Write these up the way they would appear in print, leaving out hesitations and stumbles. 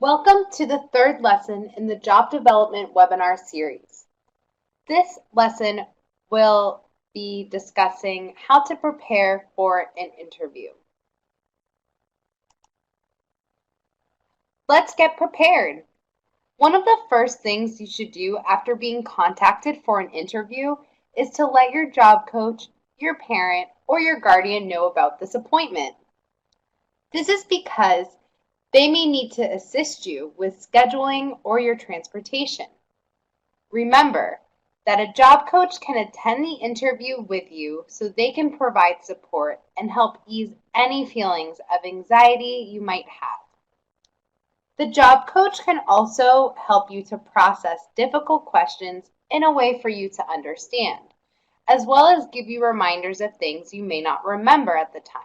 Welcome to the third lesson in the Job Development webinar series. This lesson will be discussing how to prepare for an interview. Let's get prepared. One of the first things you should do after being contacted for an interview is to let your job coach, your parent, or your guardian know about this appointment. This is because they may need to assist you with scheduling or your transportation. Remember that a job coach can attend the interview with you so they can provide support and help ease any feelings of anxiety you might have. The job coach can also help you to process difficult questions in a way for you to understand, as well as give you reminders of things you may not remember at the time,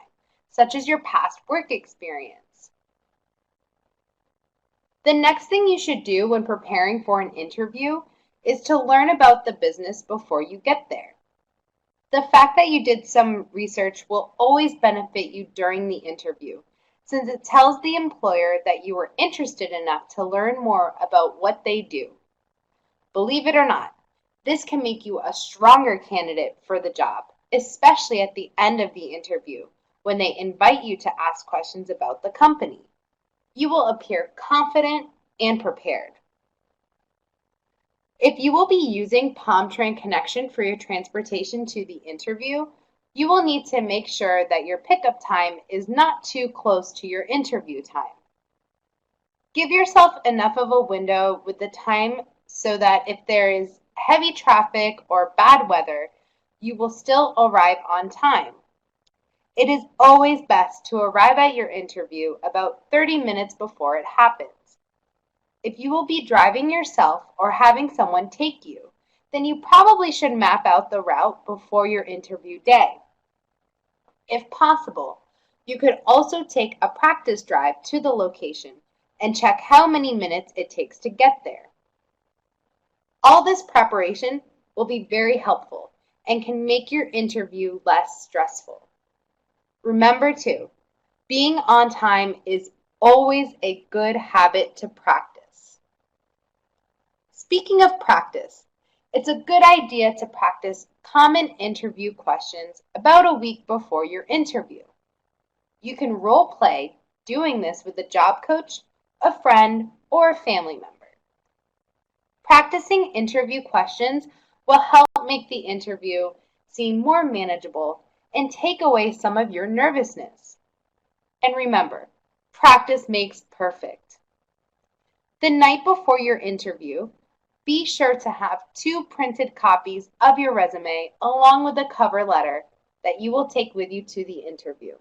such as your past work experience. The next thing you should do when preparing for an interview is to learn about the business before you get there. The fact that you did some research will always benefit you during the interview, since it tells the employer that you were interested enough to learn more about what they do. Believe it or not, this can make you a stronger candidate for the job, especially at the end of the interview when they invite you to ask questions about the company. You will appear confident and prepared. If you will be using Palm Train Connection for your transportation to the interview, you will need to make sure that your pickup time is not too close to your interview time. Give yourself enough of a window with the time so that if there is heavy traffic or bad weather, you will still arrive on time. It is always best to arrive at your interview about 30 minutes before it happens. If you will be driving yourself or having someone take you, then you probably should map out the route before your interview day. If possible, you could also take a practice drive to the location and check how many minutes it takes to get there. All this preparation will be very helpful and can make your interview less stressful. Remember too, being on time is always a good habit to practice. Speaking of practice, it's a good idea to practice common interview questions about a week before your interview. You can role play doing this with a job coach, a friend, or a family member. Practicing interview questions will help make the interview seem more manageable and take away some of your nervousness. And remember, practice makes perfect. The night before your interview, be sure to have 2 printed copies of your resume along with a cover letter that you will take with you to the interview.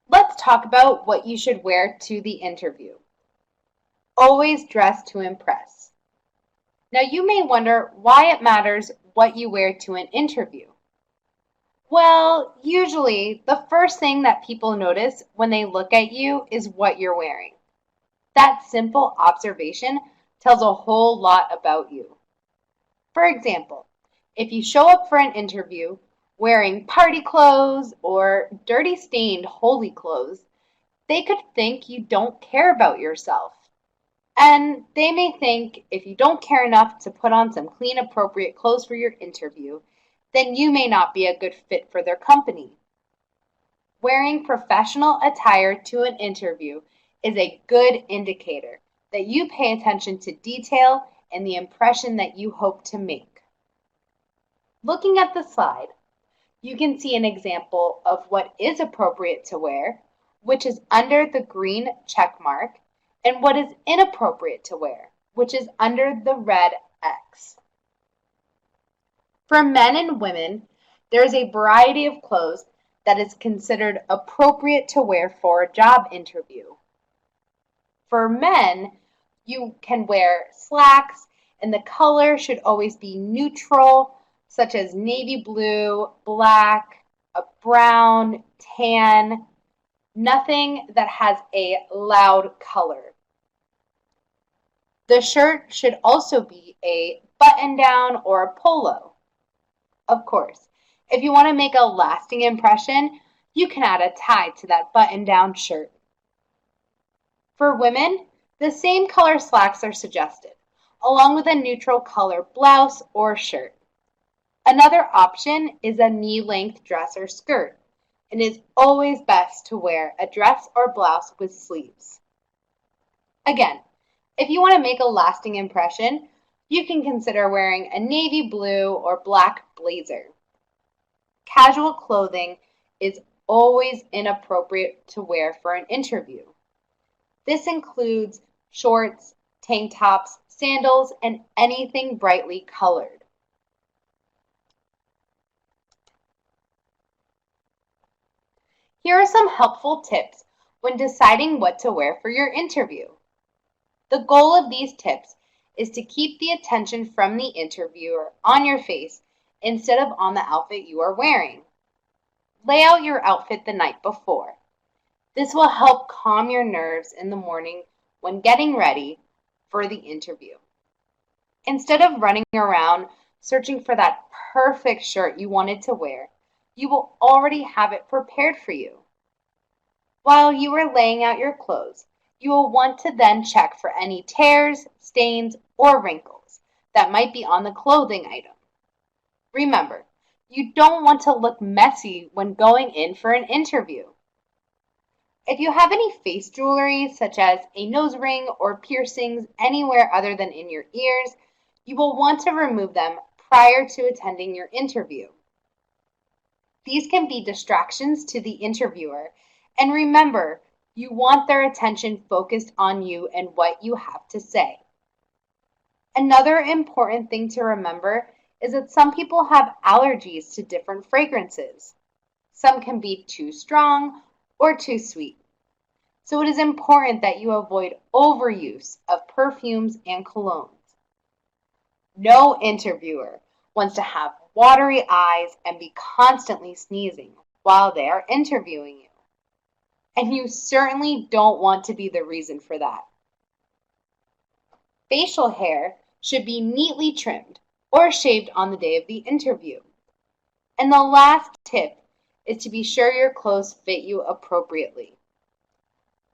Let's talk about what you should wear to the interview. Always dress to impress. Now you may wonder why it matters what you wear to an interview. Well, usually the first thing that people notice when they look at you is what you're wearing. That simple observation tells a whole lot about you. For example, if you show up for an interview wearing party clothes or dirty stained holy clothes, they could think you don't care about yourself. And they may think if you don't care enough to put on some clean, appropriate clothes for your interview, then you may not be a good fit for their company. Wearing professional attire to an interview is a good indicator that you pay attention to detail and the impression that you hope to make. Looking at the slide, you can see an example of what is appropriate to wear, which is under the green check mark, and what is inappropriate to wear, which is under the red X. For men and women, there is a variety of clothes that is considered appropriate to wear for a job interview. For men, you can wear slacks, and the color should always be neutral, such as navy blue, black, a brown, tan, nothing that has a loud color. The shirt should also be a button-down or a polo. Of course, If you want to make a lasting impression, you can add a tie to that button-down shirt. For women, the same color slacks are suggested, along with a neutral color blouse or shirt. Another option is a knee-length dress or skirt, and it's always best to wear a dress or blouse with sleeves. Again, if you want to make a lasting impression, you can consider wearing a navy blue or black blazer. Casual clothing is always inappropriate to wear for an interview. This includes shorts, tank tops, sandals, and anything brightly colored. Here are some helpful tips when deciding what to wear for your interview. The goal of these tips is to keep the attention from the interviewer on your face instead of on the outfit you are wearing. Lay out your outfit the night before. This will help calm your nerves in the morning when getting ready for the interview. Instead of running around searching for that perfect shirt you wanted to wear, you will already have it prepared for you. While you are laying out your clothes, you will want to then check for any tears, stains, or wrinkles that might be on the clothing item. Remember, you don't want to look messy when going in for an interview. If you have any face jewelry, such as a nose ring or piercings anywhere other than in your ears, you will want to remove them prior to attending your interview. These can be distractions to the interviewer, and remember, you want their attention focused on you and what you have to say. Another important thing to remember is that some people have allergies to different fragrances. Some can be too strong or too sweet. So it is important that you avoid overuse of perfumes and colognes. No interviewer wants to have watery eyes and be constantly sneezing while they are interviewing you. And you certainly don't want to be the reason for that. Facial hair should be neatly trimmed or shaved on the day of the interview. And the last tip is to be sure your clothes fit you appropriately.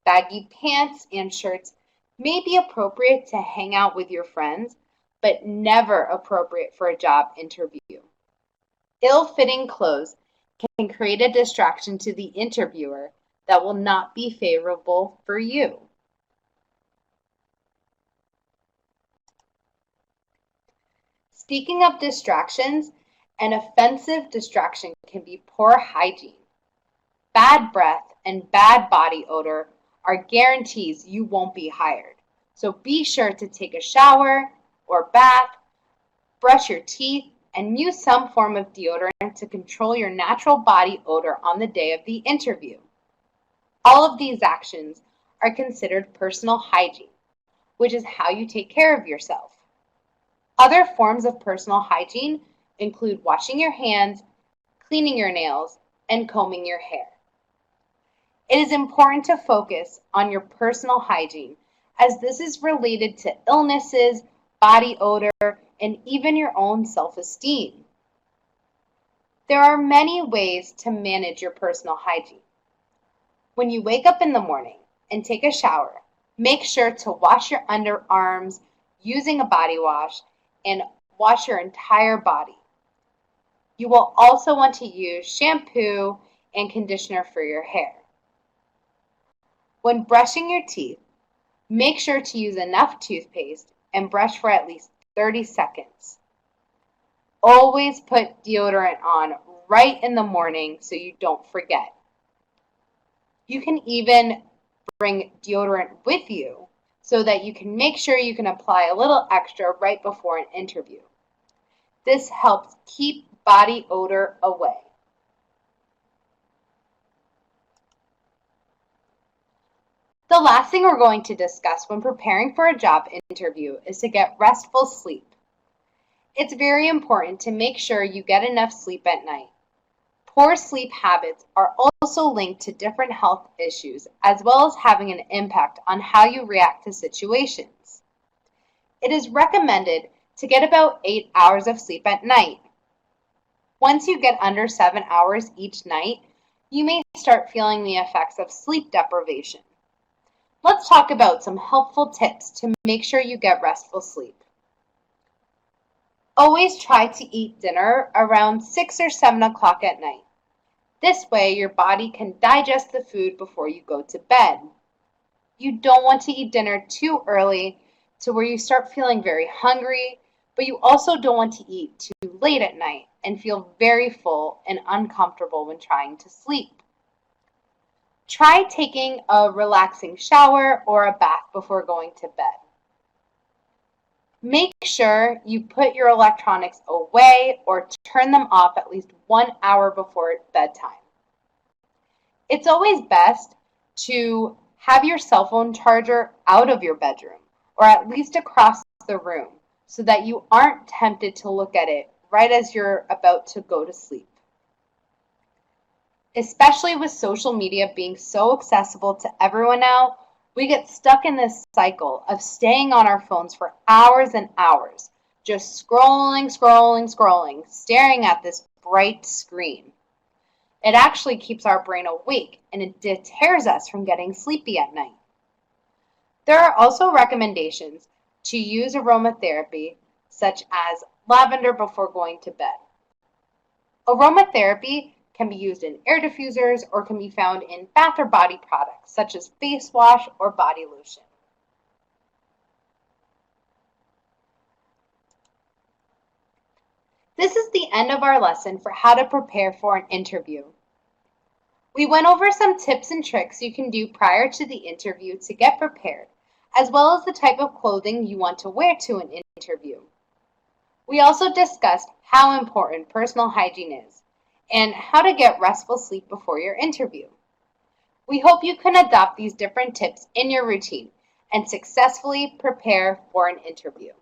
Baggy pants and shirts may be appropriate to hang out with your friends, but never appropriate for a job interview. Ill-fitting clothes can create a distraction to the interviewer that will not be favorable for you. Speaking of distractions, an offensive distraction can be poor hygiene. Bad breath and bad body odor are guarantees you won't be hired. So be sure to take a shower or bath, brush your teeth, and use some form of deodorant to control your natural body odor on the day of the interview. All of these actions are considered personal hygiene, which is how you take care of yourself. Other forms of personal hygiene include washing your hands, cleaning your nails, and combing your hair. It is important to focus on your personal hygiene, as this is related to illnesses, body odor, and even your own self-esteem. There are many ways to manage your personal hygiene. When you wake up in the morning and take a shower, make sure to wash your underarms using a body wash and wash your entire body. You will also want to use shampoo and conditioner for your hair. When brushing your teeth, make sure to use enough toothpaste and brush for at least 30 seconds. Always put deodorant on right in the morning so you don't forget. You can even bring deodorant with you so that you can make sure you can apply a little extra right before an interview. This helps keep body odor away. The last thing we're going to discuss when preparing for a job interview is to get restful sleep. It's very important to make sure you get enough sleep at night. Poor sleep habits are also linked to different health issues, as well as having an impact on how you react to situations. It is recommended to get about 8 hours of sleep at night. Once you get under 7 hours each night, you may start feeling the effects of sleep deprivation. Let's talk about some helpful tips to make sure you get restful sleep. Always try to eat dinner around 6 or 7 o'clock at night. This way, your body can digest the food before you go to bed. You don't want to eat dinner too early to where you start feeling very hungry, but you also don't want to eat too late at night and feel very full and uncomfortable when trying to sleep. Try taking a relaxing shower or a bath before going to bed. Make sure you put your electronics away or turn them off at least 1 hour before bedtime. It's always best to have your cell phone charger out of your bedroom or at least across the room so that you aren't tempted to look at it right as you're about to go to sleep. Especially with social media being so accessible to everyone now, we get stuck in this cycle of staying on our phones for hours and hours, just scrolling, staring at this bright screen. It actually keeps our brain awake and it deters us from getting sleepy at night. There are also recommendations to use aromatherapy, such as lavender before going to bed. Aromatherapy can be used in air diffusers or can be found in bath or body products, such as face wash or body lotion. This is the end of our lesson for how to prepare for an interview. We went over some tips and tricks you can do prior to the interview to get prepared, as well as the type of clothing you want to wear to an interview. We also discussed how important personal hygiene is and how to get restful sleep before your interview. We hope you can adopt these different tips in your routine and successfully prepare for an interview.